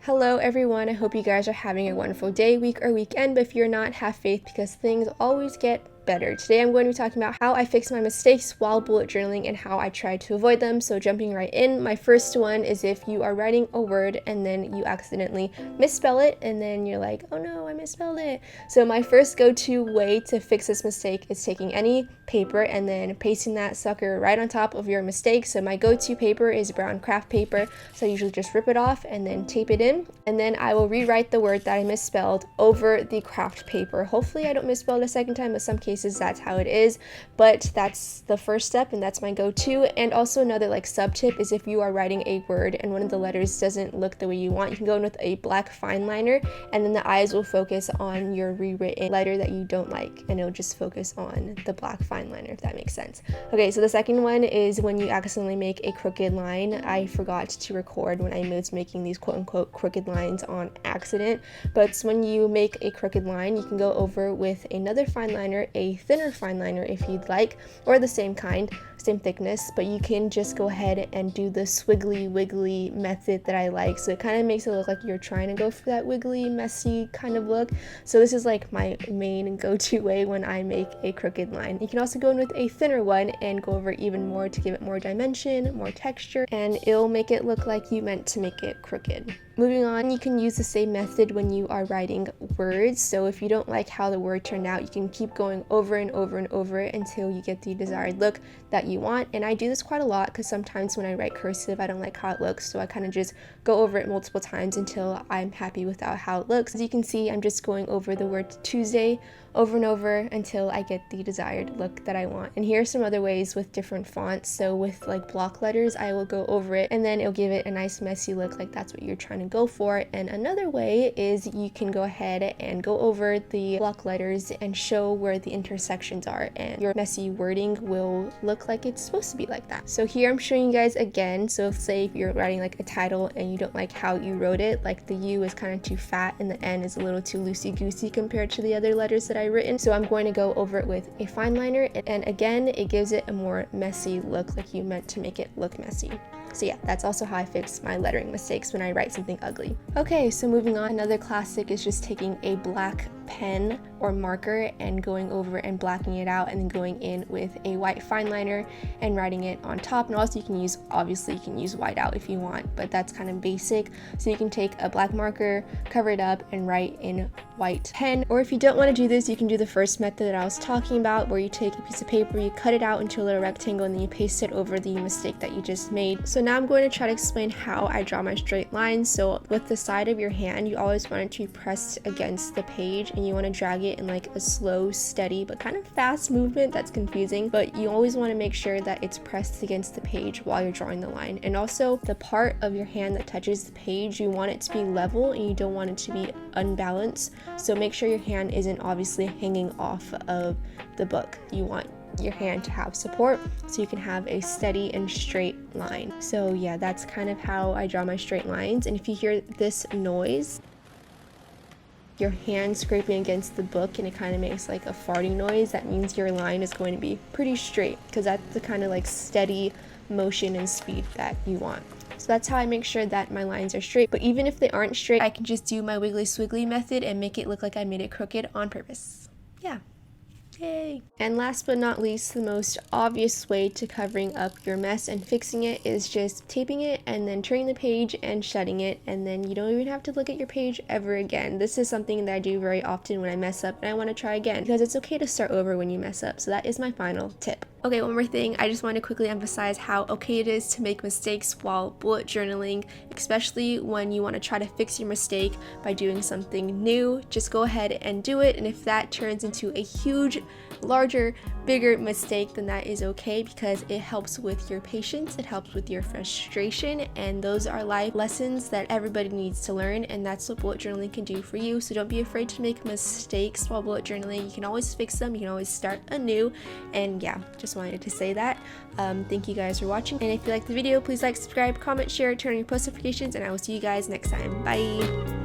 Hello everyone, I hope you guys are having a wonderful day, week, or weekend, but if you're not, have faith because things always get better. Today I'm going to be talking about how I fix my mistakes while bullet journaling and how I try to avoid them. So jumping right in, my first one is if you are writing a word and then you accidentally misspell it and then you're like, oh no, I misspelled it. So my first go-to way to fix this mistake is taking any paper and then pasting that sucker right on top of your mistake. So my go-to paper is brown craft paper, so I usually just rip it off and then tape it in, and then I will rewrite the word that I misspelled over the craft paper. Hopefully I don't misspell it a second time, but some cases that's how it is, but that's the first step and that's my go-to. And also another like sub tip is if you are writing a word and one of the letters doesn't look the way you want, you can go in with a black fine liner and then the eyes will focus on your rewritten letter that you don't like and it'll just focus on the black fine liner, if that makes sense. Okay, so the second one is when you accidentally make a crooked line. I forgot to record when I was making these quote-unquote crooked lines on accident, but when you make a crooked line, you can go over with another fine liner, a thinner fine liner if you'd like, or the same kind, same thickness, but you can just go ahead and do the swiggly wiggly method that I like. So it kind of makes it look like you're trying to go for that wiggly, messy kind of look. So this is like my main go-to way when I make a crooked line. You can also go in with a thinner one and go over even more to give it more dimension, more texture, and it'll make it look like you meant to make it crooked. Moving on, you can use the same method when you are writing words. So if you don't like how the word turned out, you can keep going over and over and over it until you get the desired look that you want. And I do this quite a lot because sometimes when I write cursive, I don't like how it looks. So I kind of just go over it multiple times until I'm happy with how it looks. As you can see, I'm just going over the word Tuesday over and over until I get the desired look that I want. And here are some other ways with different fonts. So with like block letters, I will go over it and then it'll give it a nice messy look, like that's what you're trying to go for. And another way is you can go ahead and go over the block letters and show where the intersections are, and your messy wording will look like it's supposed to be like that. So here I'm showing you guys again. So say if you're writing like a title and you don't like how you wrote it, like the U is kind of too fat and the N is a little too loosey-goosey compared to the other letters that I written. So I'm going to go over it with a fine liner, and again it gives it a more messy look, like you meant to make it look messy. So yeah, that's also how I fix my lettering mistakes when I write something ugly. Okay, so moving on, another classic is just taking a black pen or marker and going over and blacking it out and then going in with a white fine liner and writing it on top. And also you can use whiteout if you want, but that's kind of basic. So you can take a black marker, cover it up, and write in white pen. Or if you don't want to do this, you can do the first method that I was talking about, where you take a piece of paper, you cut it out into a little rectangle, and then you paste it over the mistake that you just made. So now I'm going to try to explain how I draw my straight lines. So with the side of your hand, you always want it to be pressed against the page, and you want to drag it in like a slow, steady, but kind of fast movement. That's confusing, but you always want to make sure that it's pressed against the page while you're drawing the line. And also the part of your hand that touches the page, you want it to be level and you don't want it to be unbalanced. So make sure your hand isn't obviously hanging off of the book. You want your hand to have support so you can have a steady and straight line. So yeah, that's kind of how I draw my straight lines. And if you hear this noise, your hand scraping against the book and it kind of makes like a farting noise, that means your line is going to be pretty straight, because that's the kind of like steady motion and speed that you want. So that's how I make sure that my lines are straight. But even if they aren't straight, I can just do my wiggly swiggly method and make it look like I made it crooked on purpose. Yeah. Yay! And last but not least, the most obvious way to covering up your mess and fixing it is just taping it and then turning the page and shutting it, and then you don't even have to look at your page ever again. This is something that I do very often when I mess up and I want to try again, because it's okay to start over when you mess up. So that is my final tip. Okay, one more thing. I just want to quickly emphasize how okay it is to make mistakes while bullet journaling, especially when you want to try to fix your mistake by doing something new. Just go ahead and do it, and if that turns into a huge, larger, bigger mistake, then that is okay, because it helps with your patience, it helps with your frustration, and those are life lessons that everybody needs to learn, and that's what bullet journaling can do for you. So don't be afraid to make mistakes while bullet journaling. You can always fix them, you can always start anew, and yeah, just wanted to say that. Thank you guys for watching, and if you like the video, please like, subscribe, comment, share, turn on your post notifications, and I will see you guys next time. Bye!